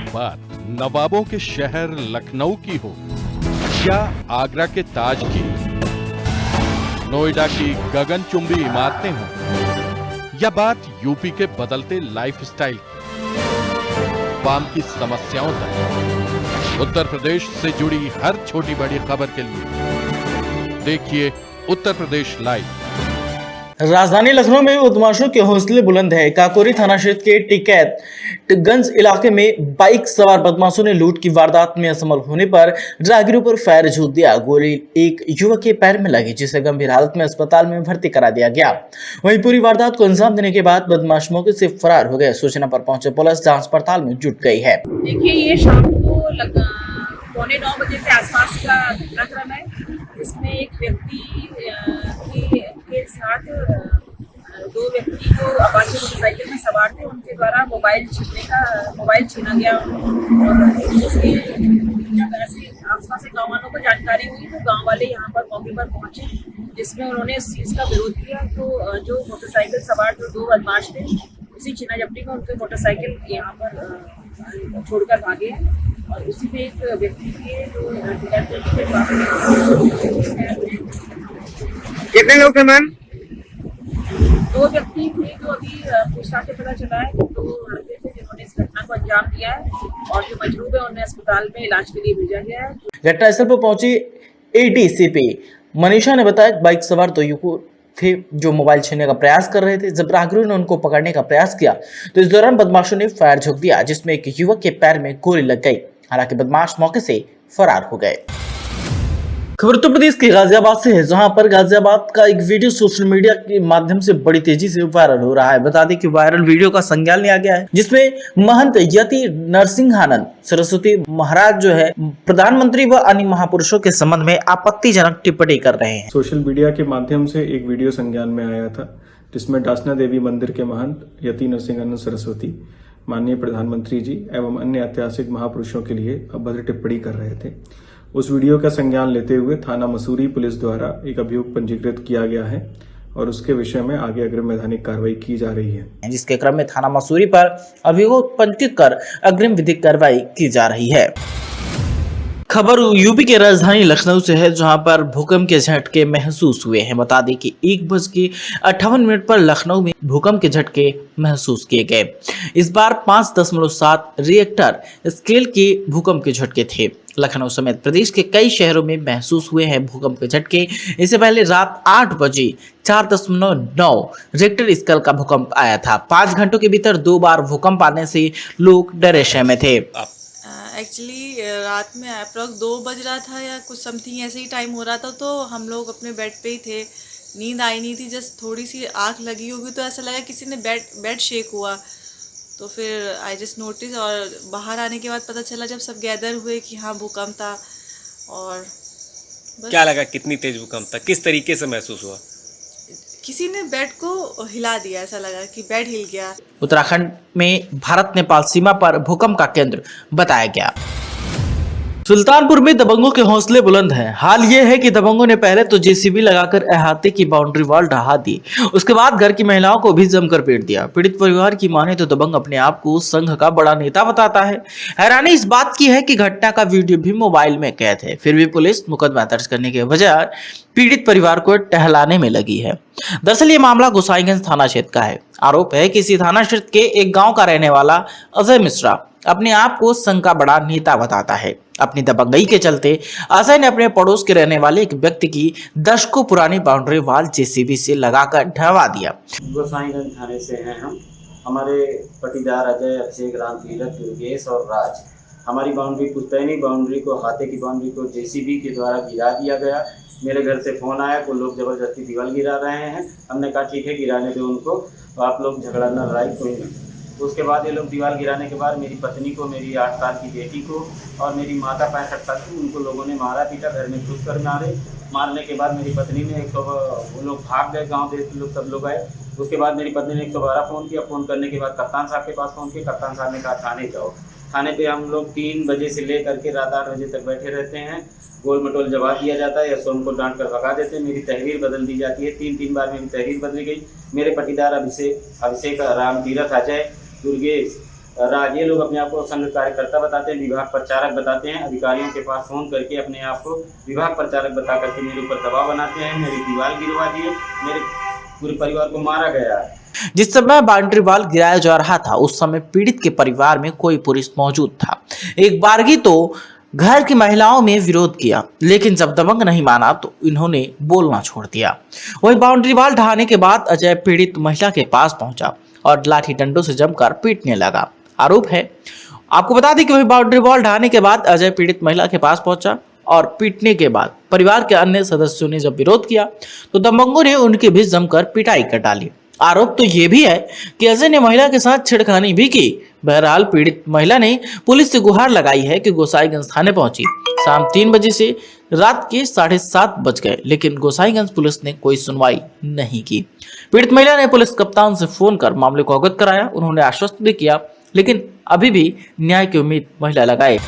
बात नवाबों के शहर लखनऊ की हो या आगरा के ताज की, नोएडा की गगनचुंबी इमारतें हों या बात यूपी के बदलते लाइफस्टाइल की, वाम की समस्याओं तक, उत्तर प्रदेश से जुड़ी हर छोटी बड़ी खबर के लिए देखिए उत्तर प्रदेश लाइव। राजधानी लखनऊ में बदमाशों के हौसले बुलंद है। काकोरी थाना क्षेत्र के टिकैतगंज इलाके में बाइक सवार बदमाशों ने लूट की वारदात में असफल होने पर राहगीरों पर फायर झोंक दिया। गोली एक युवक के पैर में लगी, जिसे गंभीर हालत में अस्पताल में भर्ती करा दिया गया। वहीं पूरी वारदात को अंजाम देने के बाद बदमाश मौके से फरार हो गए। सूचना पर पहुंचे पुलिस जांच पड़ताल में जुट गई है। देखिए, ये शाम को 9:15 बजे के आसपास का घटनाक्रम है। इसमें एक व्यक्ति के साथ दो व्यक्ति जो अपाचे मोटरसाइकिल में सवार थे, उनके द्वारा मोबाइल छीना गया। और उसके आसपास के गाँव वालों को जानकारी हुई तो गाँव वाले यहाँ पर मौके पर पहुंचे, जिसमें उन्होंने इस चीज़ का विरोध किया। तो जो मोटरसाइकिल सवार जो दो बदमाश थे, उसी छीना झपटी में उनके मोटरसाइकिल यहाँ पर छोड़कर भागे हैं। और उसी में एक व्यक्ति के जो कितने लोग थे मैम? दो व्यक्ति थे जो अभी पूछताछ से पता चला है। तो लड़के थे जिन्होंने इस घटना को अंजाम दिया है, और जो मजरूब है उन्हें अस्पताल में इलाज के लिए भेजा गया है। घटनास्थल पर पहुंची एडीसीपी मनीषा ने बताया बाइक सवार दो युवक थे जो मोबाइल छीनने का प्रयास कर रहे थे। जब राहगीरों ने उनको पकड़ने का प्रयास किया तो इस दौरान बदमाशों ने फायर झोंक दिया, जिसमें एक युवक के पैर में गोली लग गई। हालांकि बदमाश मौके से फरार हो गए। खबर उत्तर प्रदेश के गाजियाबाद से है, जहां पर गाजियाबाद का एक वीडियो सोशल मीडिया के माध्यम से बड़ी तेजी से वायरल हो रहा है। बता दें कि वायरल वीडियो का संज्ञान लिया गया है, जिसमें महंत यति नरसिंहानंद सरस्वती महाराज जो है प्रधानमंत्री व अन्य महापुरुषों के संबंध में आपत्तिजनक टिप्पणी कर रहे हैं। सोशल मीडिया के माध्यम से एक वीडियो संज्ञान में आया था, जिसमें डासना देवी मंदिर के महंत यति नरसिंहानंद सरस्वती माननीय प्रधानमंत्री जी एवं अन्य ऐतिहासिक महापुरुषों के लिए अभद्र टिप्पणी कर रहे थे। उस वीडियो का संज्ञान लेते हुए थाना मसूरी पुलिस द्वारा एक अभियोग पंजीकृत किया गया है और उसके विषय में आगे अग्रिम वैधानिक कार्रवाई की जा रही है, जिसके क्रम में थाना मसूरी पर अभियोग पंजीकृत कर अग्रिम विधिक कार्रवाई की जा रही है। खबर यूपी के राजधानी लखनऊ से है, जहां पर भूकंप के झटके महसूस हुए हैं। बता दें कि 1:58 पर लखनऊ में भूकंप के झटके महसूस किए गए। इस बार 5.7 रिएक्टर स्केल के भूकंप के झटके थे। लखनऊ समेत प्रदेश के कई शहरों में महसूस हुए हैं भूकंप के झटके। इससे पहले रात 8 बजे 4.9 रिएक्टर स्केल का भूकंप आया था। 5 घंटों के भीतर 2 बार भूकंप आने से लोग डरे सहमे थे। एक्चुअली रात में अप्रॉक्स 2 बज रहा था या कुछ समथिंग ऐसे ही टाइम हो रहा था। तो हम लोग अपने बेड पे ही थे, नींद आई नहीं थी। जस्ट थोड़ी सी आँख लगी होगी तो ऐसा लगा किसी ने बेड शेक हुआ। तो फिर आई जस्ट नोटिस, और बाहर आने के बाद पता चला जब सब गैदर हुए कि हाँ भूकंप था। और बस। क्या लगा, कितनी तेज भूकंप था, किस तरीके से महसूस हुआ? किसी ने बेड को हिला दिया, ऐसा लगा कि बेड हिल गया। उत्तराखंड में भारत नेपाल सीमा पर भूकंप का केंद्र बताया गया। सुल्तानपुर में दबंगों के हौसले बुलंद हैं। हाल ये है कि दबंगों ने पहले तो जेसीबी लगाकर अहाते की बाउंड्री वॉल ढहा दी, उसके बाद घर की महिलाओं को भी जमकर पीट दिया। पीड़ित परिवार की माने तो दबंग अपने आप को संघ का बड़ा नेता बताता है। हैरानी इस बात की है कि घटना का वीडियो भी मोबाइल में कैद है, फिर भी पुलिस मुकदमा दर्ज करने के बजाय पीड़ित परिवार को टहलाने में लगी है। दरअसल ये मामला गोसाईगंज थाना क्षेत्र का है। आरोप है कि इसी थाना क्षेत्र के एक गाँव का रहने वाला अजय मिश्रा अपने आप को संघ का बड़ा नेता बताता है। अपनी दबंगई के चलते अजय ने अपने पड़ोस के रहने वाले एक व्यक्ति की दशकों पुरानी बाउंड्री वॉल जेसीबी से लगाकर ढहवा दिया। गोसाईगंज थाने से हैं हम। हमारे पटीदार अजय, अभिषेक, राम तीरथ, दुर्गेश और राज, हमारी बाउंड्री पुश्तैनी बाउंड्री को, हाथे की बाउंड्री को जेसीबी के द्वारा गिरा दिया गया। मेरे घर से फ़ोन आया कि लोग ज़बरदस्ती दीवार गिरा रहे हैं। हमने कहा ठीक है, गिराने दो उनको, तो आप लोग झगड़ा न लड़ाई कोई नहीं। उसके बाद ये लोग दीवार गिराने के बाद मेरी पत्नी को, मेरी 8 साल की बेटी को और मेरी माता 65 साल की, उनको लोगों ने मारा पीटा, घर में घुस कर मारने के बाद मेरी पत्नी ने वो लोग भाग गए, गांव देश के लोग सब लोग आए। उसके बाद मेरी पत्नी ने 112 फ़ोन किया। फ़ोन करने के बाद कप्तान साहब के पास फ़ोन किया। कप्तान साहब ने कहा थाने जाओ। थाने पे हम लोग 3 बजे से ले करके रात 8 बजे तक बैठे रहते हैं। गोल मटोल जवाब दिया जाता है या सो उनको डांट कर भगा देते हैं। मेरी तहरीर बदल दी जाती है। 3 बार मेरी तहरीर बदली गई। मेरे पटीदार अभिषेक, राम तीरथ, अजय, दुर्गेश राज, ये लोग अपने आप को संघ कार्यकर्ता बताते हैं, विभाग प्रचारक बताते हैं, अधिकारियों के पास फोन करके अपने आप को विभाग प्रचारक बता करके मेरे ऊपर दबाव बनाते हैं, मेरी दीवार गिरवा दिए, मेरे पूरे परिवार को मारा गया है। जिस समय बाउंड्री वॉल गिराया जा रहा था उस समय पीड़ित के परिवार में कोई पुरुष मौजूद था। एक बारगी तो घर की महिलाओं में विरोध किया, लेकिन जब दबंग नहीं माना तो इन्होंने बोलना छोड़ दिया। वही बाउंड्री वॉल ढहाने के बाद अजय पीड़ित महिला के पास पहुंचा और लाठी डंडों से जमकर पीटने लगा। आरोप है, आपको बता दें कि वही बाउंड्री वॉल ढहाने के बाद अजय पीड़ित महिला के पास पहुंचा और पीटने के बाद परिवार के अन्य सदस्यों ने जब विरोध किया तो दबंगों ने उनके बीच जमकर पिटाई कर डाली। आरोप तो ये भी है कि अजय ने महिला के साथ छेड़खानी भी की। बहरहाल पीड़ित महिला ने पुलिस से गुहार लगाई है कि गोसाईगंज थाने पहुंची। शाम 3 बजे से रात के 7:30 बज गए, लेकिन गोसाईगंज पुलिस ने कोई सुनवाई नहीं की। पीड़ित महिला ने पुलिस कप्तान से फोन कर मामले को अवगत कराया। उन्होंने आश्वस्त भी किया, लेकिन अभी भी न्याय की उम्मीद महिला लगाए।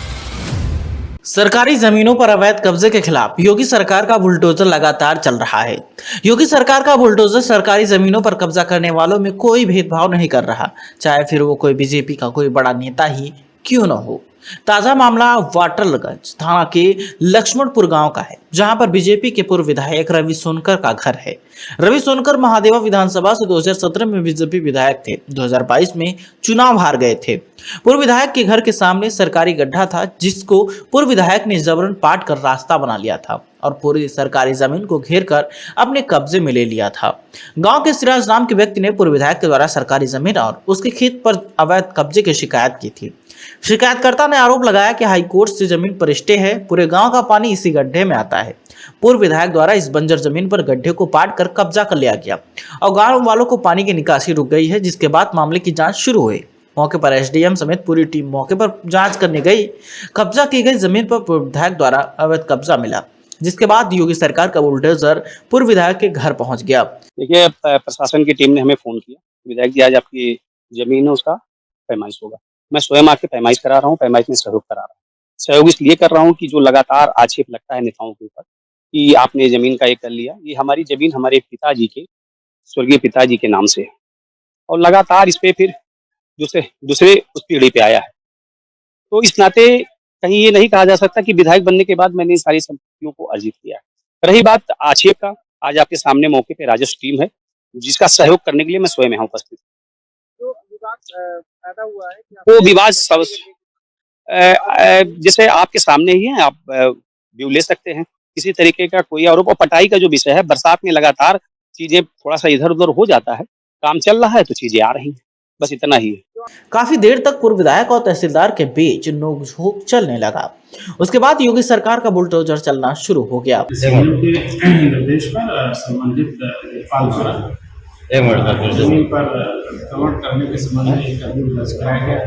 सरकारी जमीनों पर अवैध कब्जे के खिलाफ योगी सरकार का बुलडोजर लगातार चल रहा है। योगी सरकार का बुलडोजर सरकारी जमीनों पर कब्जा करने वालों में कोई भेदभाव नहीं कर रहा, चाहे फिर वो कोई बीजेपी का कोई बड़ा नेता ही क्यों न हो। ताजा मामला वाटरगंज थाना के लक्ष्मणपुर गांव का है, जहां पर बीजेपी के पूर्व विधायक रवि सोनकर का घर है। रवि सोनकर महादेवा विधानसभा से 2017 में बीजेपी विधायक थे। 2022 में चुनाव हार गए थे। पूर्व विधायक के घर के सामने सरकारी गड्ढा था, जिसको पूर्व विधायक ने जबरन पाट कर रास्ता बना लिया था और पूरी सरकारी जमीन को घेर कर अपने कब्जे में ले लिया था। गांव के सिराज नाम के व्यक्ति ने पूर्व विधायक के द्वारा सरकारी जमीन और उसके खेत पर अवैध कब्जे की शिकायत की थी। शिकायतकर्ता ने आरोप लगाया कि हाईकोर्ट से जमीन पर स्टे है, पूरे गांव का पानी इसी गड्ढे में आता है। पूर्व विधायक द्वारा इस बंजर जमीन पर गड्ढे को पाट कर कब्जा कर लिया गया और गांव वालों को पानी की निकासी रुक गई है, जिसके बाद मामले की जांच शुरू हुई। मौके पर एसडीएम समेत पूरी टीम मौके पर जांच करने गई। कब्जा की गई जमीन पर पूर्व विधायक द्वारा अवैध कब्जा मिला, जिसके बाद योगी सरकार का बुलडोजर पूर्व विधायक के घर पहुंच गया। देखिए, प्रशासन की टीम ने हमें फोन किया, विधायक जी आज आपकी जमीन है उसका पैमाइश होगा। मैं स्वयं आके पैमाइश करा रहा हूँ, पैमाइश में सहयोग करा रहा हूँ। सहयोग इसलिए कर रहा हूँ कि जो लगातार आक्षेप लगता है नेताओं के ऊपर कि आपने जमीन का ये कर लिया, ये हमारी जमीन हमारे पिताजी के, स्वर्गीय पिताजी के नाम से है और लगातार इस पे फिर दूसरे उस पीढ़ी पे आया है। तो इस नाते कहीं ये नहीं कहा जा सकता कि विधायक बनने के बाद मैंने इन सारी संपत्तियों को अर्जित किया है। रही बात आक्षेप का, आज आपके सामने मौके पे राजस्व टीम है, जिसका सहयोग करने के लिए मैं स्वयं यहाँ उपस्थित हूँ। पैदा हुआ है वो विवाद सब जैसे आपके सामने ही है, आप व्यू ले सकते हैं। किसी तरीके का कोई आरोप और पटाई का जो विषय है, बरसात में लगातार चीजें थोड़ा सा इधर उधर हो जाता है, काम चल रहा है तो चीजें आ रही हैं, बस इतना ही है। काफी देर तक पूर्व विधायक और तहसीलदार के बीच नोकझोंक चलने लगा। उसके बाद योगी सरकार का बुलडोजर चलना शुरू हो गया। निर्देश पर संबंधित लेखपाल द्वारा जमीन पर अतिक्रमण करने के संबंध में एक अभियोग दर्ज कराया गया।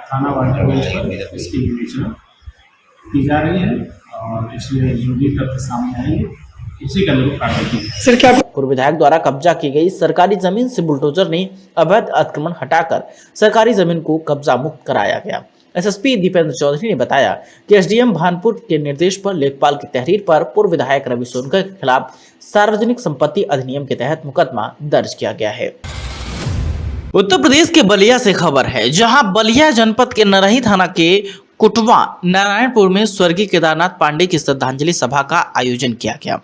थाना वाटरगंज पर इसकी विवेचना की जा रही है और इसमें जो भी तथ्य सामने आएंगे उसी का अनुरूप कार्रवाई। पूर्व विधायक द्वारा कब्जा की गई सरकारी जमीन से बुलडोजर ने अवैध अतिक्रमण हटाकर सरकारी जमीन को कब्जा मुक्त कराया गया। एसएसपी दीपेंद्र चौधरी ने बताया कि एसडीएम भानपुर के निर्देश पर लेखपाल की तहरीर पर पूर्व विधायक रवि सोनकर के खिलाफ सार्वजनिक संपत्ति अधिनियम के तहत मुकदमा दर्ज किया गया है। उत्तर प्रदेश के बलिया से खबर है, जहां बलिया जनपद के नरही थाना के कुटवा नारायणपुर में स्वर्गीय केदारनाथ पांडे की श्रद्धांजलि सभा का आयोजन किया गया,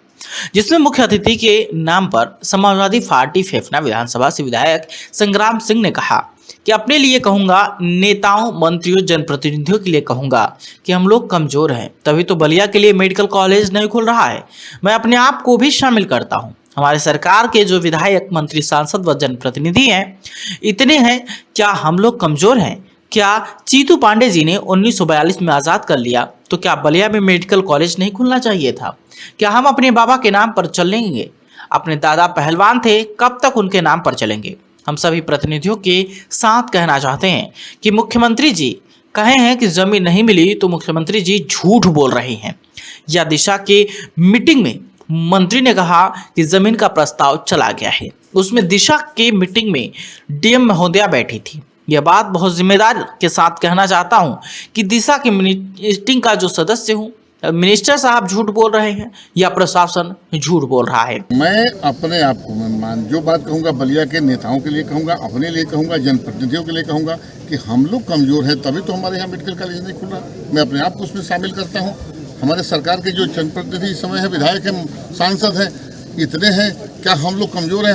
जिसमें मुख्य अतिथि के नाम पर समाजवादी पार्टी फेफना विधानसभा से विधायक संग्राम सिंह ने कहा कि अपने लिए कहूंगा, नेताओं, मंत्रियों, जनप्रतिनिधियों के लिए कहूंगा कि हम लोग कमजोर हैं, तभी तो बलिया के लिए मेडिकल कॉलेज नहीं खुल रहा है। मैं अपने आप को भी शामिल करता हूं। हमारे सरकार के जो विधायक, मंत्री, सांसद व जनप्रतिनिधि हैं, इतने हैं। क्या हम लोग कमजोर हैं? क्या चीतू पांडे जी ने 1942 में आजाद कर लिया, तो क्या बलिया में मेडिकल कॉलेज नहीं खुलना चाहिए था? क्या हम अपने बाबा के नाम पर चलेंगे? अपने दादा पहलवान थे, कब तक उनके नाम पर चलेंगे? हम सभी प्रतिनिधियों के साथ कहना चाहते हैं कि मुख्यमंत्री जी कहे हैं कि जमीन नहीं मिली, तो मुख्यमंत्री जी झूठ बोल रहे हैं। या दिशा के मीटिंग में मंत्री ने कहा कि जमीन का प्रस्ताव चला गया है, उसमें दिशा के मीटिंग में डीएम महोदया बैठी थी। यह बात बहुत जिम्मेदार के साथ कहना चाहता हूं कि दिशा की मीटिंग का जो सदस्य हूं, मिनिस्टर साहब झूठ बोल रहे हैं या प्रशासन झूठ बोल रहा है? मैं अपने आप को मान जो बात कहूँगा बलिया के नेताओं के लिए कहूँगा, अपने लिए कहूँगा, जनप्रतिनिधियों के लिए कहूँगा कि हम लोग कमजोर हैं, तभी तो हमारे यहाँ मेडिकल कॉलेज नहीं खुल रहा। मैं अपने आप को उसमें शामिल करता हूँ। हमारे सरकार के जो जनप्रतिनिधि इस समय है, विधायक हैं, सांसद हैं, इतने हैं, क्या हम लोग कमजोर हैं?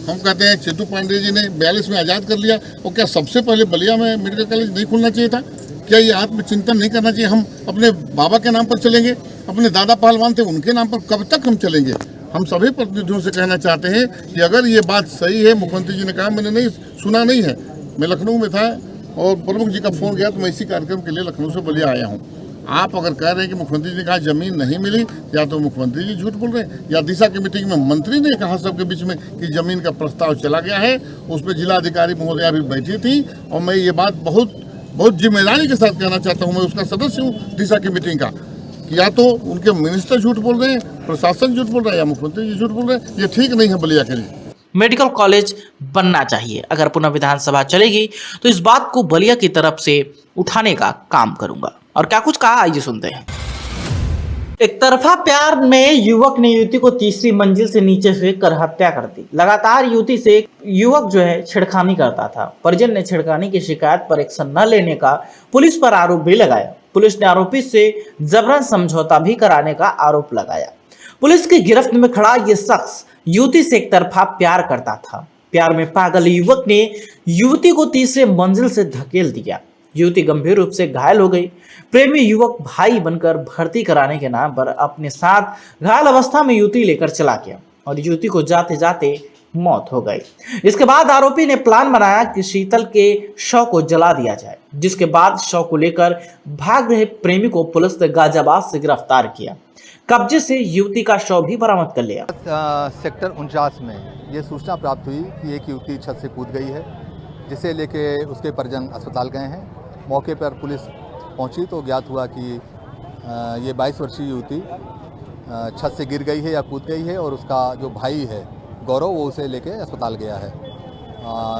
हम कहते हैं चित्तू पांडे जी ने 42 में आज़ाद कर लिया, और क्या सबसे पहले बलिया में मेडिकल कॉलेज नहीं खुलना चाहिए था? क्या ये आत्मचिंतन नहीं करना चाहिए? हम अपने बाबा के नाम पर चलेंगे, अपने दादा पहलवान थे उनके नाम पर कब तक हम चलेंगे? हम सभी प्रतिनिधियों से कहना चाहते हैं कि अगर ये बात सही है, मुख्यमंत्री जी ने कहा, मैंने नहीं सुना नहीं है, मैं लखनऊ में था और प्रमुख जी का फोन गया तो मैं इसी कार्यक्रम के लिए लखनऊ से बलिया आया हूँ। आप अगर कह रहे हैं कि मुख्यमंत्री जी ने कहा जमीन नहीं मिली, या तो मुख्यमंत्री जी झूठ बोल रहे हैं, या दिशा की मीटिंग में मंत्री ने कहा सबके बीच में कि जमीन का प्रस्ताव चला गया है, उसमें जिलाधिकारी महोदया भी बैठी थी। और मैं ये बात बहुत जिम्मेदारी के साथ कहना चाहता हूँ, मैं उसका सदस्य हूँ दिशा की मीटिंग का, कि या तो उनके मिनिस्टर झूठ बोल रहे हैं, प्रशासन झूठ बोल रहा है, या मुख्यमंत्री जी झूठ बोल रहे हैं। ये ठीक नहीं है बलिया के लिए। मेडिकल कॉलेज बनना चाहिए। अगर पुनः विधानसभा चलेगी तो इस बात को बलिया की तरफ से उठाने का काम करूंगा। और क्या कुछ कहा, आइए सुनते हैं। एक तरफा प्यार में युवक ने युवती को तीसरी मंजिल से नीचे फेंक कर हत्या कर दी। लगातार युवती से युवक छेड़खानी करता था। परिजन ने छेड़खानी की शिकायत पर एक्शन न लेने का पुलिस पर आरोप भी लगाया। पुलिस ने आरोपी से जबरन समझौता भी कराने का आरोप लगाया। पुलिस की गिरफ्त में खड़ा ये शख्स युवती से एक तरफा प्यार करता था। प्यार में पागल युवक ने युवती को तीसरे मंजिल से धकेल दिया। युवती गंभीर रूप से घायल हो गई। प्रेमी युवक भाई बनकर भर्ती कराने के नाम पर अपने साथ घायल अवस्था में युवती लेकर चला गया और युवती को जाते जाते मौत हो गई। इसके बाद आरोपी ने प्लान बनाया कि शीतल के शव को जला दिया जाए, जिसके बाद शव को लेकर भाग रहे प्रेमी को पुलिस ने गाजियाबाद से गिरफ्तार किया। कब्जे से युवती का शव भी बरामद कर लिया। सेक्टर 49 में ये सूचना प्राप्त हुई कि एक युवती छत से कूद गई है, जिसे लेके उसके परिजन अस्पताल गए हैं। मौके पर पुलिस पहुंची तो ज्ञात हुआ कि ये 22 वर्षीय युवती छत से गिर गई है या कूद गई है, और उसका जो भाई है गौरव, वो उसे लेके अस्पताल गया है।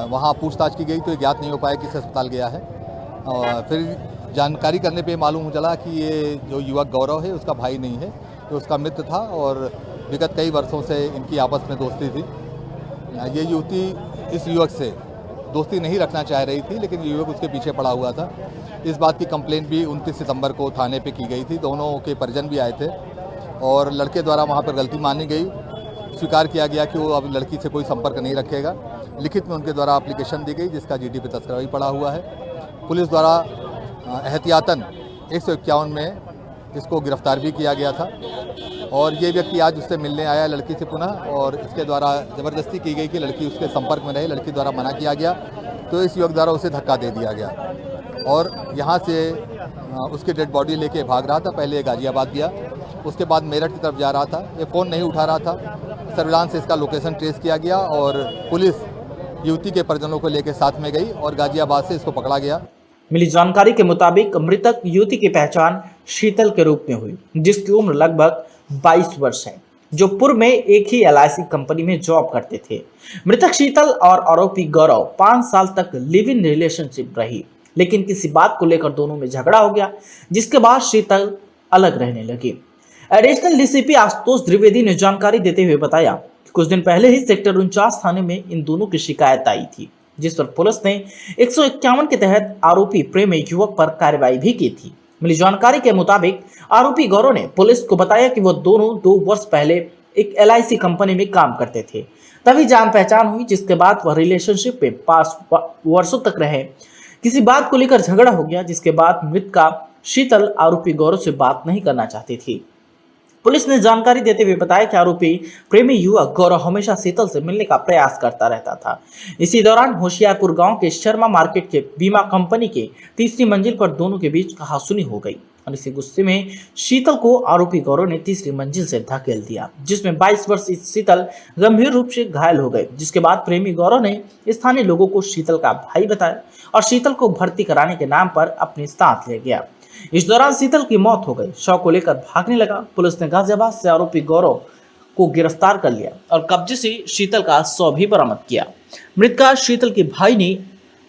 वहाँ पूछताछ की गई तो ये ज्ञात नहीं हो पाया किस अस्पताल गया है। फिर जानकारी करने पे मालूम चला कि ये जो युवक गौरव है उसका भाई नहीं है, तो उसका मित्र था और विगत कई वर्षों से इनकी आपस में दोस्ती थी। ये युवती इस युवक से दोस्ती नहीं रखना चाह रही थी, लेकिन युवक उसके पीछे पड़ा हुआ था। इस बात की कंप्लेंट भी 29 सितंबर को थाने पे की गई थी। दोनों के परिजन भी आए थे और लड़के द्वारा वहाँ पर गलती मानी गई। स्वीकार किया गया कि वो अब लड़की से कोई संपर्क नहीं रखेगा। लिखित में उनके द्वारा एप्लीकेशन दी गई, जिसका जीडी पे तस्करा भी पड़ा हुआ है। पुलिस द्वारा एहतियातन 151 में इसको गिरफ्तार भी किया गया था और ये व्यक्ति आज उससे मिलने आया लड़की से पुनः, और इसके द्वारा ज़बरदस्ती की गई कि लड़की उसके संपर्क में रहे। लड़की द्वारा मना किया गया तो इस युवक द्वारा उसे धक्का दे दिया गया और यहाँ से उसकी डेड बॉडी लेके भाग रहा था। पहले गाजियाबाद गया, उसके बाद मेरठ की तरफ जा रहा था। ये फ़ोन नहीं उठा रहा था। सर्विलांस से इसका लोकेशन ट्रेस किया गया और पुलिस युवती के परिजनों को लेकर साथ में गई और गाजियाबाद से इसको पकड़ा गया। मिली जानकारी के मुताबिक मृतक युवती की पहचान शीतल के रूप में हुई, जिसकी उम्र लगभग 22 वर्ष है, जो पूर्व में एक ही LIC कंपनी में जॉब करते थे। मृतक शीतल और आरोपी गौरव 5 साल तक लिव इन रिलेशनशिप रही, लेकिन किसी बात को लेकर दोनों में झगड़ा हो गया, जिसके बाद शीतल अलग रहने लगी। एडिशनल DCP आशुतोष द्विवेदी ने जानकारी देते हुए बताया कि कुछ दिन पहले ही सेक्टर 49 थाने में इन दोनों की शिकायत आई थी, जिस पर पुलिस ने 151 के तहत आरोपी प्रेमी युवक पर कार्रवाई भी की थी। मिली जानकारी के मुताबिक आरोपी गौरव ने पुलिस को बताया कि वह दोनों 2 वर्ष पहले एक LIC कंपनी में काम करते थे, तभी जान पहचान हुई, जिसके बाद वह रिलेशनशिप में 5 वर्षों तक रहे। किसी बात को लेकर झगड़ा हो गया, जिसके बाद मृतका शीतल आरोपी गौरव से बात नहीं करना चाहती थी। पुलिस ने जानकारी देते हुए बताया कि आरोपी प्रेमी युवक गौरव हमेशा शीतल से मिलने का प्रयास करता रहता था। इसी दौरान होशियारपुर गांव के शर्मा मार्केट के बीमा कंपनी के तीसरी मंजिल पर दोनों के बीच कहासुनी हो गई और इसी गुस्से में शीतल को आरोपी गौरव ने तीसरी मंजिल से धकेल दिया, जिसमें 22 वर्षीय शीतल गंभीर रूप से घायल हो गए। जिसके बाद प्रेमी गौरव ने स्थानीय लोगों को शीतल का भाई बताया और शीतल को भर्ती कराने के नाम पर अपने साथ ले गया। इस दौरान शीतल की मौत हो गई। शव को लेकर भागने लगा। पुलिस ने गाजियाबाद से आरोपी गौरव को गिरफ्तार कर लिया और कब्जे से शीतल का शव भी बरामद किया। मृतका शीतल के भाई ने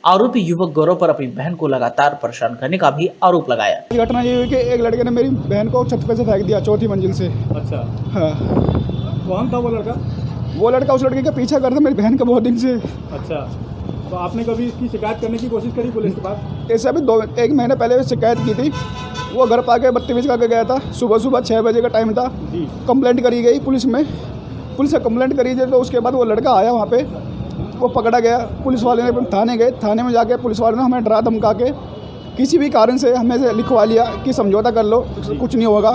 आरोपी युवक गौरव पर अपनी बहन को लगातार परेशान करने का भी आरोप लगाया। घटना ये हुई कि एक लड़के ने मेरी बहन को छत पे से फेंक दिया 4थी मंजिल से। अच्छा, हाँ, कौन था वो लड़का? वो लड़का उस लड़के का पीछा करता मेरी बहन का बहुत दिन से। अच्छा, तो आपने कभी इसकी शिकायत करने की कोशिश करी पुलिस के पास? ऐसे अभी 1 महीने पहले शिकायत की थी। वो घर पाके बदतमीज करके गया था। सुबह 6 बजे का टाइम था। कंप्लेंट करी गई पुलिस में, पुलिस से कंप्लेंट करी थी। तो उसके बाद वो लड़का आया वहाँ पे, वो पकड़ा गया। पुलिस वाले ने थाने गए, थाने में जाके पुलिस वालों ने हमें डरा धमका के किसी भी कारण से हमें से लिखवा लिया कि समझौता कर लो, कुछ नहीं होगा।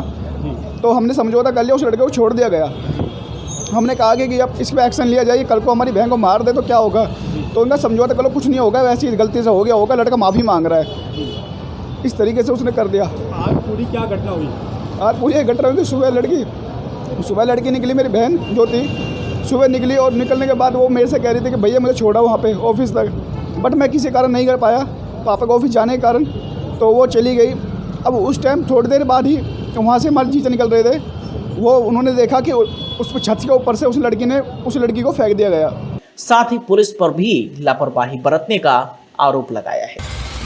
तो हमने समझौता कर लिया, उस लड़के को छोड़ दिया गया। हमने कहा कि अब इस पर एक्शन लिया जाए, कल को हमारी बहन को मार दे तो क्या होगा। तो उनका समझौता कर लो, कुछ नहीं होगा, वैसे ही गलती से हो गया होगा, लड़का माफ़ी मांग रहा है। इस तरीके से उसने कर दिया। आज पूरी क्या घटना हुई? आज पूरी घटना हुई थी। सुबह लड़की निकली, मेरी बहन जो थी सुबह निकली, और निकलने के बाद वो मेरे से कह रही थी कि भैया मुझे छोड़ा वहाँ पे ऑफिस तक, बट मैं किसी कारण नहीं कर पाया, पापा का ऑफिस जाने के कारण। तो वो चली गई। अब उस टाइम थोड़ी देर बाद ही वहाँ से हमारे जीते निकल रहे थे, वो उन्होंने देखा कि उस छत के ऊपर से उस लड़की को फेंक दिया गया। साथ ही पुलिस पर भी लापरवाही बरतने का आरोप लगाया है।